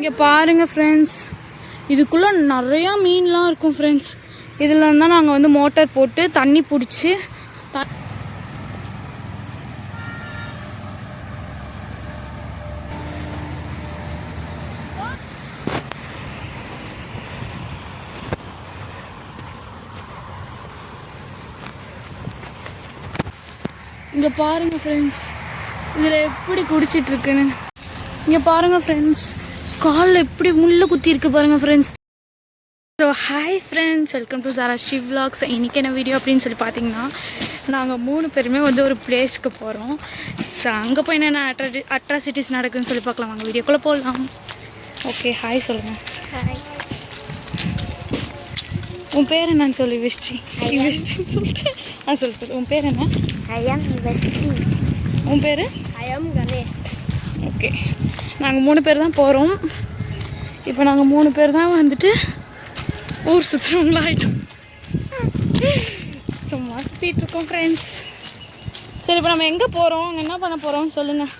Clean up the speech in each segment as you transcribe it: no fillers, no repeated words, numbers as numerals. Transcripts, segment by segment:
இங்கே பாருங்கள் ஃப்ரெண்ட்ஸ், இதுக்குள்ளே நிறையா மீன்லாம் இருக்கும் ஃப்ரெண்ட்ஸ். இதில் இருந்தால் நாங்கள் வந்து மோட்டார் போட்டு தண்ணி பிடிச்சி இங்கே பாருங்கள் ஃப்ரெண்ட்ஸ், இதில் எப்படி குடிச்சிட்ருக்குன்னு. இங்கே பாருங்கள் ஃப்ரெண்ட்ஸ், காலில் எப்படி முள்ளு குத்தி இருக்கு பாருங்கள் friends. So hi friends, welcome to Sara Shiv vlogs. இன்றைக்கி என்ன வீடியோ அப்படின்னு சொல்லி பார்த்தீங்கன்னா, நாங்கள் 3 பேருமே வந்து ஒரு பிளேஸ்க்கு போகிறோம். ஸோ அங்கே போய் என்னென்ன அட்ராசிட்டிஸ் நடக்குதுன்னு சொல்லி பார்க்கலாம். வாங்க வீடியோக்குள்ளே போகலாம். ஓகே, ஹாய் சொல்லுங்கள். ஹாய். உன் பேர் என்னன்னு சொல்லி விஷ்டின்னு சொல்லிட்டு சொல்லு. உன் பேர் என்ன? ஐ ஆம் வெஸ்டி. உன் பேர்? ஐ ஆம் கணேஷ். ஓகே, நாங்கள் 3 பேர் தான் போகிறோம். இப்போ நாங்கள் 3 பேர் தான் வந்துட்டு ஊர் சுற்றுறவங்களாயிட்டோம். சும்மா சுற்றிட்டுருக்கோம் ஃப்ரெண்ட்ஸ். சரி, இப்போ நம்ம எங்கே போகிறோம், அங்கே என்ன பண்ண போகிறோம்னு சொல்லுங்கள்.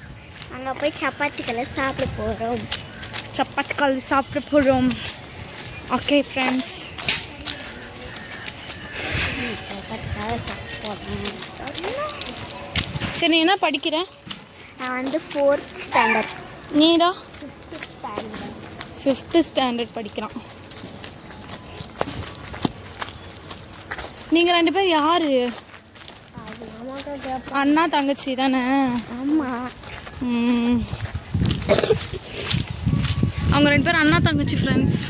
அங்கே போய் சப்பாத்திகளை சாப்பிட போகிறோம். சப்பாத்தி சாப்பிட போகிறோம். ஓகே ஃப்ரெண்ட்ஸ், சரி, நீ என்ன படிக்கிற? நான் வந்து 4th standard. நீடா? 5th standard. 5th standard படிக்கிறான். நீங்கள் 2 பேர் யார்? அண்ணா தங்கச்சி தானே? ஆமாம். அவங்க 2 பேர் அண்ணா தங்கச்சி ஃப்ரெண்ட்ஸ்.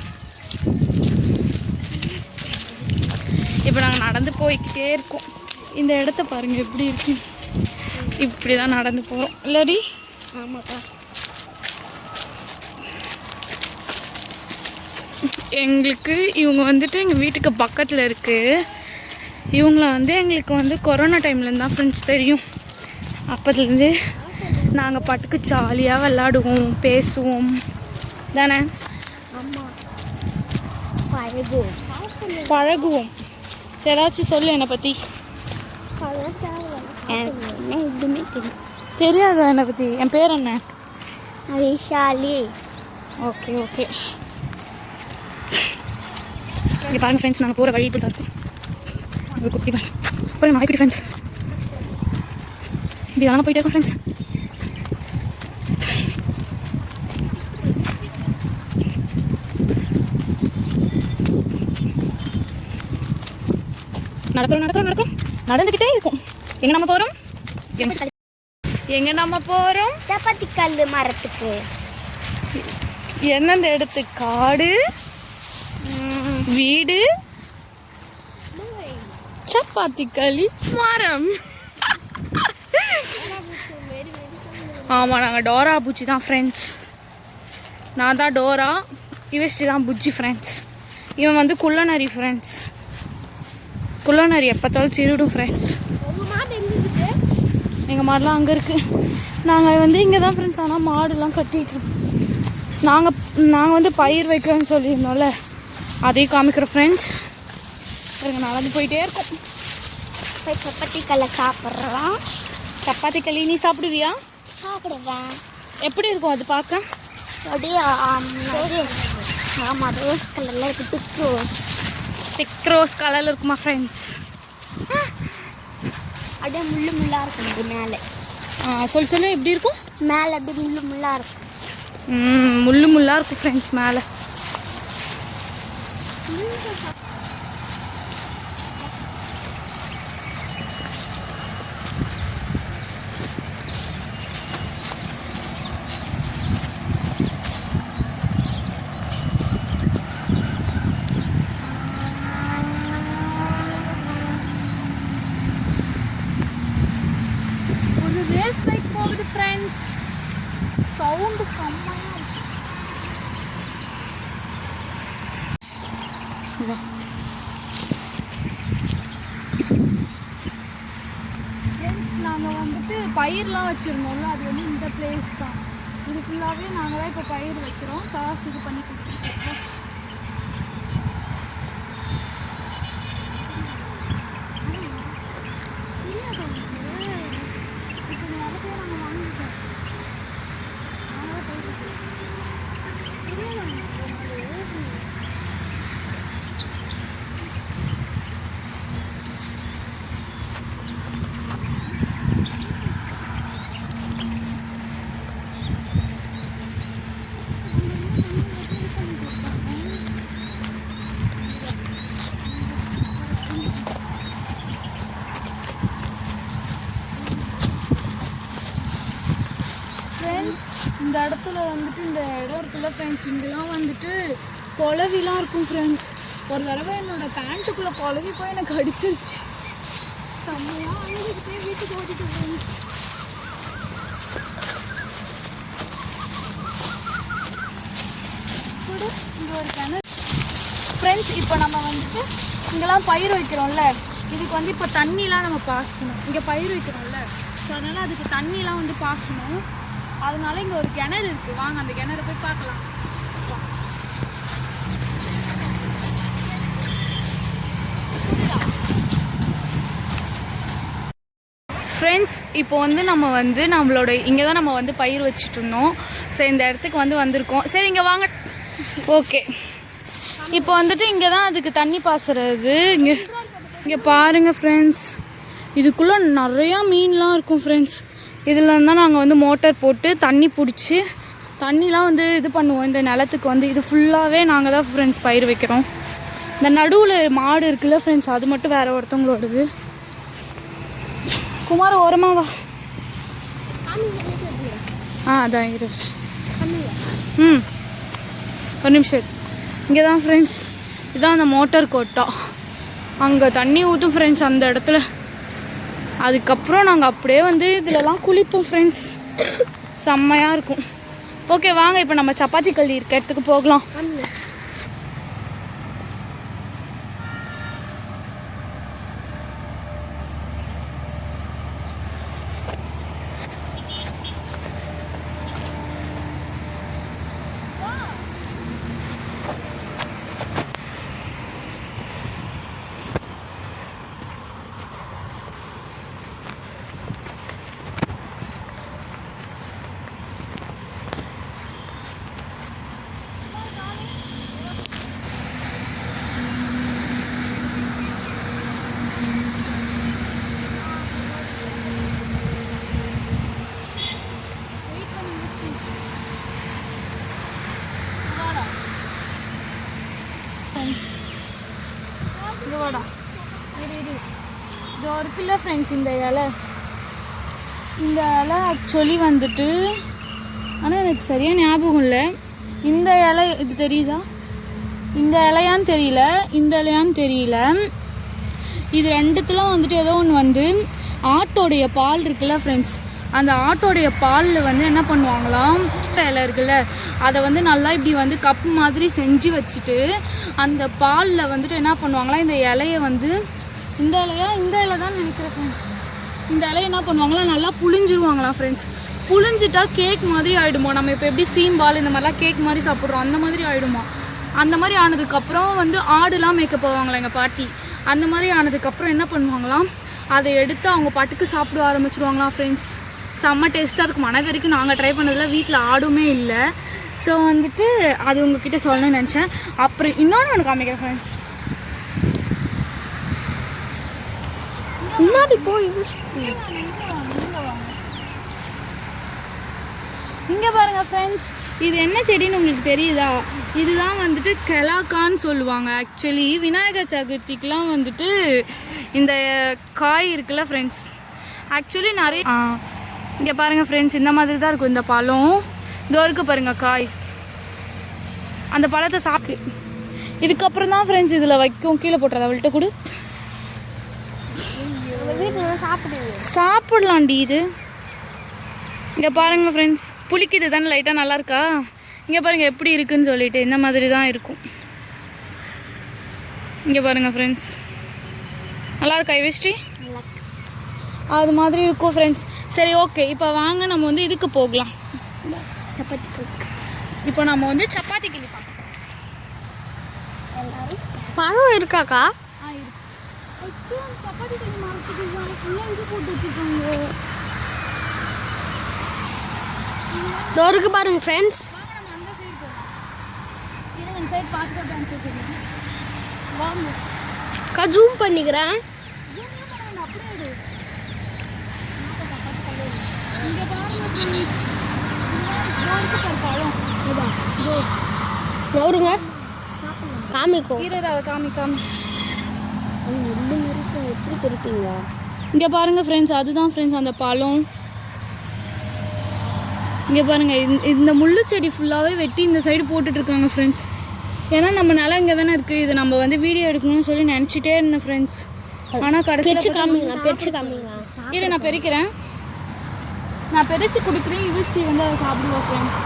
இப்போ நாங்கள் நடந்து போய்கிட்டே இருக்கோம். இந்த இடத்த பாருங்கள் எப்படி இருக்கு. இப்படி தான் நடந்து போகிறோம் இல்லடி? ஆமாக்கா. எங்களுக்கு இவங்க வந்துட்டு எங்கள் வீட்டுக்கு பக்கத்தில் இருக்குது. இவங்கள வந்து எங்களுக்கு வந்து கொரோனா டைம்லேருந்து தான் ஃப்ரெண்ட்ஸ் தெரியும். அப்போதுலேருந்து நாங்கள் பாட்டுக்கு ஜாலியாக விளாடுவோம், பேசுவோம் தானே? ஆமாம், பழகுவோம். சரி, ஏதாச்சும் சொல்லு என்னை பற்றி. எதுவுமே தெரியாதா என்னை பற்றி? என் பேர் என்ன? விஷாலி. Okay okay. இங்கே பாருங்கள் ஃப்ரெண்ட்ஸ், நாங்கள் போகிற வழி இப்படி தான் இருக்கும். ஒரு குட்டி தான் அப்புறம் நாய்க்குட்டி ஃப்ரெண்ட்ஸ். இப்படி தானே போயிட்டே இருக்கோம் ஃப்ரெண்ட்ஸ். நடக்கிறோம் நடந்துக்கிட்டே இருக்கும். எங்கே நம்ம போகிறோம்? சப்பாத்தி கல் மரத்துக்கு. எந்தெந்த இடத்து? காடு, வீடு, சப்பாத்தி களி, மரம். ஆமாம், நாங்கள் டோரா பூச்சி தான் ஃப்ரெண்ட்ஸ். நான் தான் டோரா, இவஸ்டி தான் புஜ்ஜி ஃப்ரெண்ட்ஸ். இவன் வந்து குள்ளநரி ஃப்ரெண்ட்ஸ். குள்ளநரி எப்போத்தாலும் திருடும் ஃப்ரெண்ட்ஸ். எங்கள் மாடெலாம் அங்கே இருக்குது. நாங்கள் வந்து இங்கே தான் ஃப்ரெண்ட்ஸ். ஆனால் மாடுலாம் கட்டிட்டுருக்கோம். நாங்கள் வந்து பயிர் வைக்கிறோன்னு சொல்லியிருந்தோம்ல, அதையும் காமிக்கிறோம் ஃப்ரெண்ட்ஸ். பாருங்க, நடந்து போயிட்டே இருக்கோம். போய் சப்பாத்தி கல்லை சாப்பிட்றோம். சப்பாத்தி களி நீ சாப்பிடுவியா? சாப்பிடுவேன். எப்படி இருக்கும் அது பார்க்க? அப்படியே ஆமாம், ரோஸ் கலரில் இருக்குது. திக் ரோஸ் கலரில் இருக்குமா ஃப்ரெண்ட்ஸ்? அப்படியே முள்ளாக இருக்கும். இது மேலே சொல்லு எப்படி இருக்கும்? மேலே அப்படியே முள்ளாக இருக்கும். முள்ளாக இருக்கும் ஃப்ரெண்ட்ஸ் மேலே. ஃப்ரெண்ட்ஸ், சவுண்டு செம்மையாக இருக்கு. நாங்கள் வந்துட்டு பயிர்லாம் வச்சுருந்தோம்ல, அது வந்து இந்த பிளேஸ் தான். இது ஃபுல்லாகவே நாங்கள் தான் இப்போ பயிர் வைக்கிறோம். காசு இது பண்ணி கொடுத்துருக்கோம். இப்போ நிறைய பேர் நாங்கள் வாங்கிட்டோம். நாங்களே பயிர் ஃப்ரெண்ட்ஸ் இந்த இடத்துல வந்துட்டு இந்த இடம் இருக்குல்ல ஃப்ரெண்ட்ஸ், இங்கெல்லாம் வந்துட்டு குளவிலாம் இருக்கும் ஃப்ரெண்ட்ஸ். ஒரு தடவை என்னோட பேண்ட்டுக்குள்ளே குளவி போய் எனக்கு அடிச்சிருச்சு. செம்மையாக அழுதுகிட்டே வீட்டுக்கு ஓடிட்டு ஃப்ரெண்ட்ஸ். கூட இங்கே ஒரு கிணறு ஃப்ரெண்ட்ஸ். இப்போ நம்ம வந்துட்டு இங்கெல்லாம் பயிர் வைக்கிறோம்ல, இதுக்கு வந்து இப்போ தண்ணிலாம் நம்ம பாசணும். இங்கே பயிர் வைக்கிறோம்ல, ஸோ அதனால் அதுக்கு தண்ணிலாம் வந்து பாசணும். அதனால இங்கே ஒரு கிணறு இருக்குது. வாங்க அந்த கிணறு போய் பார்க்கலாம். ஃப்ரெண்ட்ஸ் இப்போ வந்து நம்ம வந்து நம்மளோட இங்கே தான் நம்ம வந்து பயிர் வச்சுட்டு இருந்தோம். ஸோ இந்த இடத்துக்கு வந்து வந்திருக்கோம். சரி இங்கே வாங்க. ஓகே, இப்போ வந்துட்டு இங்கே தான் அதுக்கு தண்ணி பாசுறது. இங்கே பாருங்கள் ஃப்ரெண்ட்ஸ், இதுக்குள்ளே நிறையா மீன்லாம் இருக்கும் ஃப்ரெண்ட்ஸ். இதில் இருந்தால் நாங்கள் வந்து மோட்டார் போட்டு தண்ணி பிடிச்சி தண்ணிலாம் வந்து இது பண்ணுவோம். இந்த நிலத்துக்கு வந்து இது ஃபுல்லாகவே நாங்கள் தான் ஃப்ரெண்ட்ஸ் பயிர் வைக்கிறோம். இந்த நடுவில் மாடு இருக்குல்ல ஃப்ரெண்ட்ஸ், அது மட்டும் வேறு ஒருத்தவங்களோடது. குமார் ஓரமாக வா. அதான் இரு. ஒரு நிமிஷம். இங்கே தான் ஃப்ரெண்ட்ஸ், இதுதான் அந்த மோட்டார் கோட்டா. அங்கே தண்ணி ஊற்றும் ஃப்ரெண்ட்ஸ் அந்த இடத்துல. அதுக்கப்புறம் நாங்கள் அப்படியே வந்து இதிலலாம் குளிப்போம் ஃப்ரெண்ட்ஸ். செம்மையாக இருக்கும். ஓகே வாங்க, இப்போ நம்ம சப்பாத்தி கல்லி இருக்க இடத்துக்கு போகலாம். இது இருக்குல்ல ஃப்ரெண்ட்ஸ், இந்த இலை ஆக்சுவலி வந்துட்டு, ஆனால் எனக்கு சரியாக ஞாபகம் இல்லை. இந்த இலை இது தெரியுதா? இந்த இலையான்னு தெரியல, இந்த இலையான்னு தெரியல. இது ரெண்டுத்துலாம் வந்துட்டு ஏதோ ஒன்று வந்து ஆட்டோடைய பால் இருக்குல்ல ஃப்ரெண்ட்ஸ், அந்த ஆட்டோடைய பாலில் வந்து என்ன பண்ணுவாங்களாம், இலை இருக்குல்ல அதை வந்து நல்லா இப்படி வந்து கப் மாதிரி செஞ்சு வச்சுட்டு அந்த பாலில் வந்துட்டு என்ன பண்ணுவாங்களாம், இந்த இலையை வந்து இந்த இலை தான் நினைக்கிறேன் ஃப்ரெண்ட்ஸ். இந்த இலையை என்ன பண்ணுவாங்களாம், நல்லா புழிஞ்சிருவாங்களாம் ஃப்ரெண்ட்ஸ். புழிஞ்சிட்டா கேக் மாதிரி ஆகிடுமோ. நம்ம இப்போ எப்படி சீம்பால் இந்த மாதிரிலாம் கேக் மாதிரி சாப்பிட்றோம், அந்த மாதிரி ஆகிடுமா. அந்த மாதிரி ஆனதுக்கப்புறம் வந்து ஆடுலாம் மேய்க்க போவாங்களா எங்கள் பாட்டி. அந்த மாதிரி ஆனதுக்கப்புறம் என்ன பண்ணுவாங்களாம், அதை எடுத்து அவங்க பாட்டுக்கு சாப்பிட ஆரம்பிச்சிருவாங்களாம் ஃப்ரெண்ட்ஸ். செம்ம டேஸ்ட்டாக இருக்கும். ஆனால் வரைக்கும் நாங்கள் ட்ரை பண்ணதில் வீட்டில் ஆடுமே இல்லை. ஸோ வந்துட்டு அது உங்ககிட்ட சொல்லணும்னு நினச்சேன். அப்புறம் இன்னொன்று ஒன்று காமிக்கிறேன் ஃப்ரெண்ட்ஸ். முன்னாடி போய் இங்கே பாருங்கள் ஃப்ரெண்ட்ஸ், இது என்ன செடின்னு உங்களுக்கு தெரியுதா? இதுதான் வந்துட்டு கெலாக்கான்னு சொல்லுவாங்க. ஆக்சுவலி விநாயகர் சதுர்த்திக்கெலாம் வந்துட்டு இந்த காய் இருக்குல்ல ஃப்ரெண்ட்ஸ், ஆக்சுவலி நிறைய இங்கே பாருங்கள் ஃப்ரெண்ட்ஸ், இந்த மாதிரி தான் இருக்கும் இந்த பழம். இதோ இருக்குது பாருங்கள் காய். அந்த பழத்தை சாப்பிட்டு இதுக்கப்புறம் தான் ஃப்ரெண்ட்ஸ் இதில் வைக்கும். கீழே போட்டுறத அவள்கிட்ட கொடு. சாப்பிடலாண்டி இது. இங்கே பாருங்கள் ஃப்ரெண்ட்ஸ், புளிக்குது தானே லைட்டாக, நல்லா இருக்கா? இங்கே பாருங்கள் எப்படி இருக்குன்னு சொல்லிட்டு இந்த மாதிரி தான் இருக்கும். இங்கே பாருங்கள் ஃப்ரெண்ட்ஸ், நல்லா இருக்கா யுவஸ்ரீ? அது மாதிரி இருக்கும் ஃப்ரெண்ட்ஸ். சரி ஓகே, இப்போ வாங்க நம்ம வந்து இதுக்கு போகலாம். சப்பாத்தி இப்போ நம்ம வந்து சப்பாத்தி கிளி பார்க்கலாம். பழம் இருக்காக்கா? சப்பாத்தி கிளி மார்க்கெட்டு ஃபுல்லாக இது போட்டு வச்சுருக்காங்க. டோருக்கு பாருங்க ஃப்ரெண்ட்ஸ். ஜூம் பண்ணிக்கிறேன். பழம் நவருங்க காமிக்கும் இரு அதை காமி எப்படி பிரிப்பீங்க? இங்கே பாருங்கள் ஃப்ரெண்ட்ஸ், அதுதான் ஃப்ரெண்ட்ஸ் அந்த பழம். இங்கே பாருங்கள், இந்த முள்ளு செடி ஃபுல்லாகவே வெட்டி இந்த சைடு போட்டுட்ருக்காங்க ஃப்ரெண்ட்ஸ். ஏன்னா நம்ம நிலம் இங்கே தானே இருக்குது, இது நம்ம வந்து வீடியோ எடுக்கணும்னு சொல்லி நினச்சிட்டே இருந்தேன் ஃப்ரெண்ட்ஸ். ஆனால் கடைசியில் காமிங்க. இரு நான் பெரிக்கிறேன், நான் பெரிச்சு கொடுக்குறேன். யுவஸ்டி வந்து அதை சாப்பிடுவோம் ஃப்ரெண்ட்ஸ்.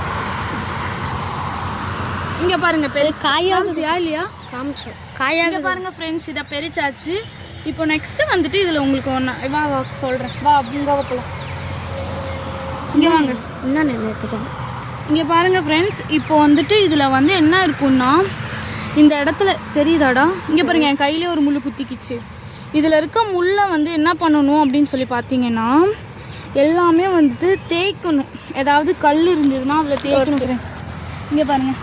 இங்கே பாருங்கள், பெரிச்சு காயாச்சியா இல்லையா? காமிச்சோம் இங்கே காயாக பாருங்கள் ஃப்ரெண்ட்ஸ், இதை பெரிச்சாச்சு. இப்போ நெக்ஸ்ட்டு வந்துட்டு இதில் உங்களுக்கு ஒன்று வா சொல்கிறேன், வா இங்கே போகலாம். இங்கே வாங்க, என்ன நினைத்துக்கோங்க. இங்கே பாருங்கள் ஃப்ரெண்ட்ஸ், இப்போ வந்துட்டு இதில் வந்து என்ன இருக்குன்னா, இந்த இடத்துல தெரியுதாடா, இங்கே பாருங்கள் என் கையிலே ஒரு முள் குத்திக்கிச்சு. இதில் இருக்க முள்ளை வந்து என்ன பண்ணணும் அப்படின்னு சொல்லி பார்த்தீங்கன்னா, எல்லாமே வந்துட்டு தேய்க்கணும். ஏதாவது கல் இருந்ததுன்னா அதில் தேய்க்கணும் ஃப்ரெண்ட்ஸ். இங்கே பாருங்கள்,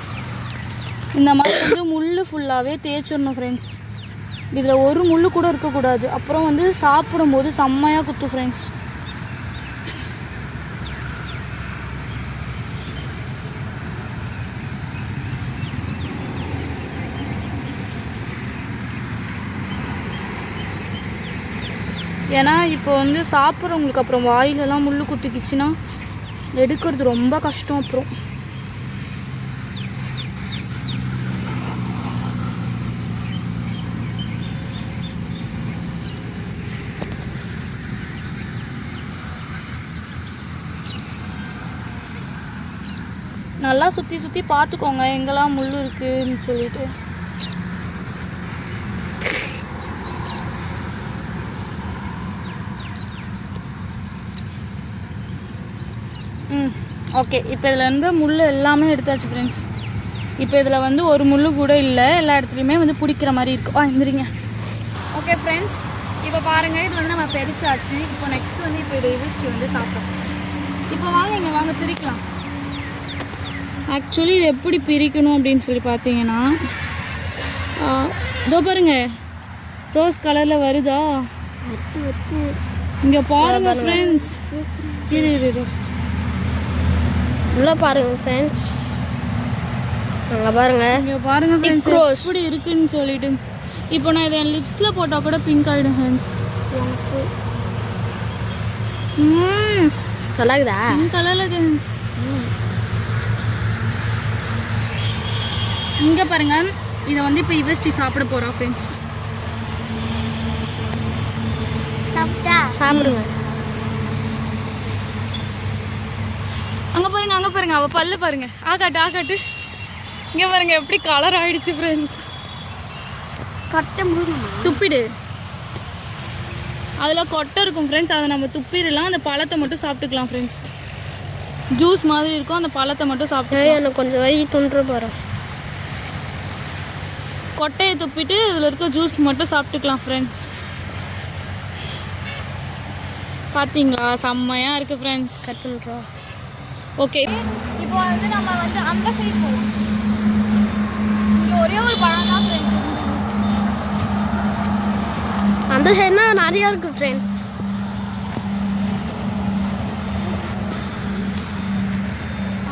இந்த மாதிரி வந்து முள் ஃபுல்லாகவே தேய்ச்சிடணும் ஃப்ரெண்ட்ஸ். இதில் ஒரு முள் கூட இருக்கக்கூடாது. அப்புறம் வந்து சாப்பிடும்போது செம்மையாக குத்து ஃப்ரெண்ட்ஸ். ஏன்னா இப்போ வந்து சாப்பிட்றவங்களுக்கு அப்புறம் வாயிலெல்லாம் முள் குத்திக்கிச்சுன்னா எடுக்கிறது ரொம்ப கஷ்டம். அப்புறம் நல்லா சுற்றி சுற்றி பார்த்துக்கோங்க எங்கெல்லாம் முள் இருக்குன்னு சொல்லிட்டு. ஓகே, இப்போ இதில் இருந்து முள் எல்லாமே எடுத்தாச்சு ஃப்ரெண்ட்ஸ். இப்போ இதில் வந்து ஒரு முள் கூட இல்லை, எல்லா இடத்துலையுமே வந்து பிடிக்கிற மாதிரி இருக்கும். எந்திரிங்க. ஓகே ஃப்ரெண்ட்ஸ், இப்போ பாருங்கள், இதில் வந்து நம்ம பெரிச்சாச்சு. இப்போ நெக்ஸ்ட் வந்து இப்போ இதை யுவஸ்டி வந்து சாப்பிட்டோம். இப்போ வாங்க இங்கே வாங்க பிரிக்கலாம். ஆக்சுவலி இது எப்படி பிரிக்கணும் அப்படின்னு சொல்லி பார்த்தீங்கன்னா, இதோ பாருங்க ரோஸ் கலரில் வருதா, இங்கே பாருங்கள் ஃப்ரெண்ட்ஸ். இது உள்ள பாருங்க ஃப்ரெண்ட்ஸ், அங்கே பாருங்க, இங்கே பாருங்கள் ஃப்ரெண்ட்ஸ் எப்படி இருக்குன்னு சொல்லிட்டு. இப்போ நான் இதை என் லிப்ஸில் போட்டால் கூட பிங்க் ஆகிடும் ஃப்ரெண்ட்ஸ். நல்லா இருக்குதா? பிங்க் கலரில் ஃப்ரெண்ட்ஸ். இங்கே பாருங்கள், இதை வந்து இப்போ யுவஸ்டி சாப்பிட போகிறோம் ஃப்ரெண்ட்ஸ். சாப்பிடுங்க. அங்கே பாருங்க அவள் பல்ல பாருங்க. ஆகாட்டு இங்கே பாருங்க எப்படி கலர் ஆகிடுச்சு ஃப்ரெண்ட்ஸ். துப்பிடு, அதில் கொட்டை இருக்கும் ஃப்ரெண்ட்ஸ், அதை நம்ம துப்பிடலாம். அந்த பழத்தை மட்டும் சாப்பிட்டுக்கலாம் ஃப்ரெண்ட்ஸ். ஜூஸ் மாதிரி இருக்கும், அந்த பழத்தை மட்டும் சாப்பிட்டு. எனக்கு கொஞ்சம் வழி துண்டு போகிறோம். கொட்டையை துப்பிட்டு இதில் இருக்க ஜூஸ் மட்டும் சாப்பிட்டுக்கலாம் ஃப்ரெண்ட்ஸ். பார்த்தீங்களா, செம்மையாக இருக்குது ஃப்ரெண்ட்ஸ். கட் பண்ணுறோம். ஓகே, இப்போ வந்து நம்ம வந்து அந்த சைடு போகலாம். இங்கே ஒரே ஒரு பழம் தான் ஃப்ரெண்ட்ஸ். அந்த சைடுனா நிறையா இருக்குது ஃப்ரெண்ட்ஸ்.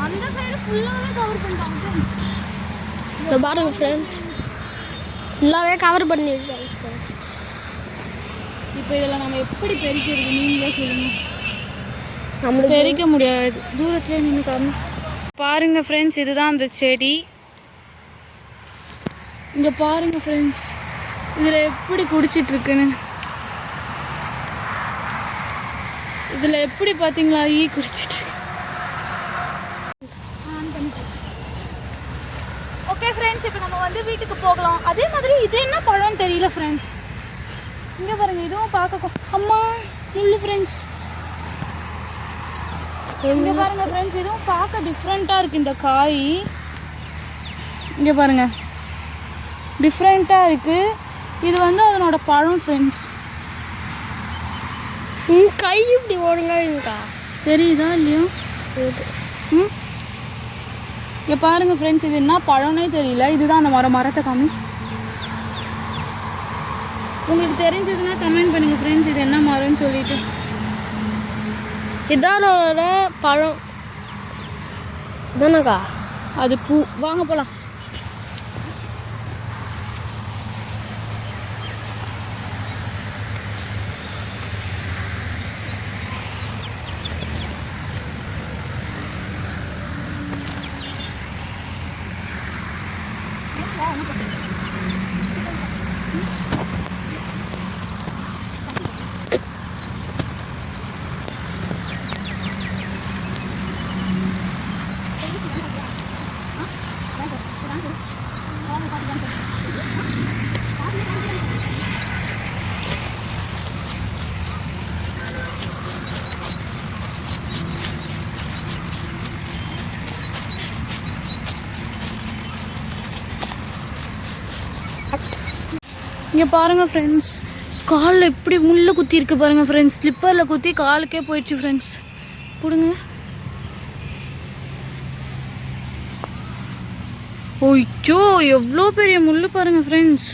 அந்த சைடு ஃபுல்லாகவே கவர் பண்ணிட்டாங்க ஃப்ரெண்ட்ஸ். இதை பாருங்கள் ஃப்ரெண்ட்ஸ், ஃபுல்லாகவே கவர் பண்ணியிருக்காங்க ஃப்ரெண்ட்ஸ். இப்போ இதில் நம்ம எப்படி பெருக்கிறது நீங்களே சொல்லுங்கள். நம்மளுக்கு பெரிக்க முடியாது, தூரத்துலேயே நின்று காரணம். பாருங்கள் ஃப்ரெண்ட்ஸ், இதுதான் அந்த செடி. இங்கே பாருங்கள் ஃப்ரெண்ட்ஸ், இதில் எப்படி குடிச்சிட்ருக்குன்னு. இதில் எப்படி பார்த்தீங்களா ஈ குடிச்சிட்ருக்கு. ஓகே ஃப்ரெண்ட்ஸ், இப்போ நம்ம வந்து வீட்டுக்கு போகலாம். அதே மாதிரி இது என்ன பழம்னு தெரியல ஃப்ரெண்ட்ஸ். இங்கே பாருங்கள், இதுவும் பார்க்க அம்மா முள்ளு ஃப்ரெண்ட்ஸ். இங்கே பாருங்கள் ஃப்ரெண்ட்ஸ், இதுவும் பார்க்க டிஃப்ரெண்ட்டாக இருக்குது இந்த காய். இங்கே பாருங்கள், டிஃப்ரெண்ட்டாக இருக்குது. இது வந்து அதனோட பழம் ஃப்ரெண்ட்ஸ். கை இப்படி ஒழுங்கா தெரியுதா இல்லையா? இங்கே பாருங்கள் ஃப்ரெண்ட்ஸ், இது என்ன பழம்னே தெரியல. இதுதான் அந்த மரத்தை காமி. உங்களுக்கு தெரிஞ்சதுன்னா கமெண்ட் பண்ணுங்கள் ஃப்ரெண்ட்ஸ், இது என்ன மரம்னு சொல்லிட்டு. இதோட பழம் தானக்கா, அது பூ. வாங்க போகலாம். இங்கே பாருங்கள் ஃப்ரெண்ட்ஸ், காலில் எப்படி முள்ளு குத்தி இருக்கு பாருங்கள் ஃப்ரெண்ட்ஸ். ஸ்லிப்பரில் குத்தி காலுக்கே போயிடுச்சு ஃப்ரெண்ட்ஸ். கொடுங்க. ஓய்யோ, எவ்வளோ பெரிய முள்ளு பாருங்கள் ஃப்ரெண்ட்ஸ்.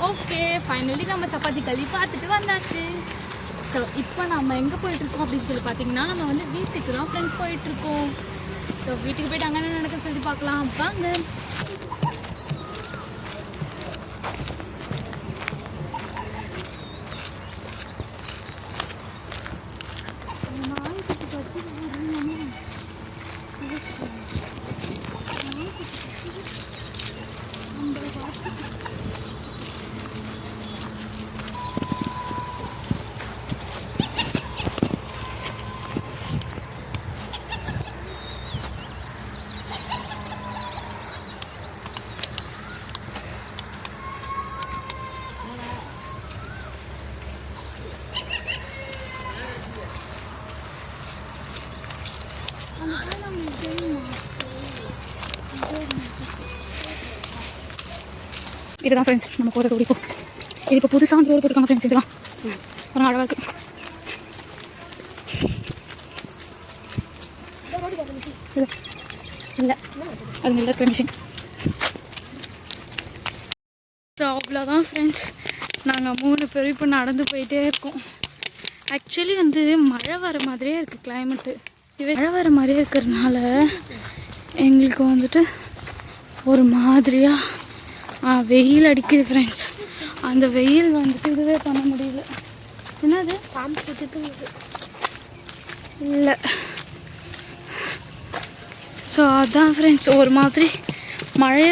ஓகே, ஃபைனலி நம்ம சப்பாத்தி களி பார்த்துட்டு வந்தாச்சு. ஸோ இப்போ நம்ம எங்கே போயிட்டுருக்கோம் அப்படின்னு சொல்லி பார்த்தீங்கன்னா, நம்ம வந்து வீட்டுக்கு தான் ஃப்ரெண்ட்ஸ் போயிட்டுருக்கோம். ஸோ வீட்டுக்கு போய்ட்டு அங்கே என்ன நடக்க சொல்லி பார்க்கலாம் வாங்க. இதுதான் ஃப்ரெண்ட்ஸ் நம்ம போகிறது பிடிக்கும். இது இப்போ புதுசாக வந்து ரோடு போட்டுருக்காங்க ஃப்ரெண்ட்ஸ். இதெல்லாம் ஒரு அழகாக இருக்குது. இல்லை அது நல்ல மிஷின். ஸோ அவ்வளோதான் ஃப்ரெண்ட்ஸ், நாங்கள் 3 பேரும் இப்போ நடந்து போயிட்டே இருக்கோம். ஆக்சுவலி வந்து மழை வர மாதிரியே இருக்குது கிளைமேட்டு. மழை வர மாதிரியே இருக்கிறதுனால எங்களுக்கு வந்துட்டு ஒரு மாதிரியாக வெயில் அடிக்குது ஃப்ரெண்ட்ஸ். அந்த வெயில் வந்துட்டு இதுவே பண்ண முடியல. என்னது பாம்பு பிடிச்சிட்டு இல்லை. ஸோ அதான் ஃப்ரெண்ட்ஸ், ஒரு மாதிரி மழை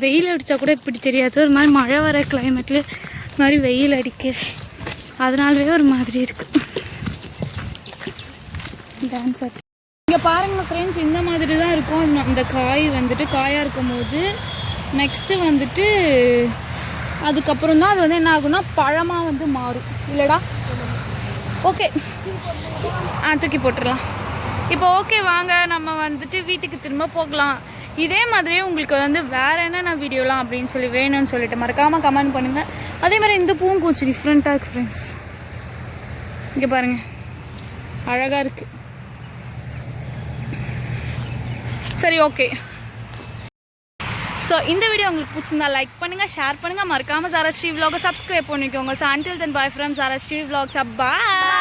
வெயில் அடித்தா கூட இப்படி தெரியாது. ஒரு மாதிரி மழை வர கிளைமேட்டில் மாதிரி வெயில் அடிக்குது. அதனாலவே ஒரு மாதிரி இருக்குது. டான்ஸ் ஆச்சு. இங்கே பாருங்கள் ஃப்ரெண்ட்ஸ், இந்த மாதிரி தான் இருக்கும். இந்த காய் வந்துட்டு காயாக இருக்கும் போது நெக்ஸ்ட்டு வந்துட்டு அதுக்கப்புறம் தான் அது வந்து என்ன ஆகும்னா பழமாக வந்து மாறும். இல்லைடா? ஓகே, தூக்கி போட்டுடலாம் இப்போ. ஓகே, வாங்க நம்ம வந்துட்டு வீட்டுக்கு திரும்ப போகலாம். இதே மாதிரியே உங்களுக்கு வந்து வேறு என்னென்ன வீடியோலாம் அப்படின்னு சொல்லி வேணும்னு சொல்லிட்டு மறக்காமல் கமெண்ட் பண்ணுங்கள். அதே மாதிரி இந்த பூவும் கொஞ்சம் டிஃப்ரெண்ட்டாக இருக்குது ஃப்ரெண்ட்ஸ். இங்கே பாருங்கள், அழகாக இருக்குது. சரி, ஓகே. ஸோ இந்த வீடியோ உங்களுக்கு பிடிச்சிருந்தா லைக் பண்ணுங்கள், ஷேர் பண்ணுங்கள், மறக்காமல் சாரஸ்ரீ vlog சப்ஸ்கிரைப் பண்ணிக்கோங்க. So until then bye from சாரஸ்ரீ vlogs. Bye.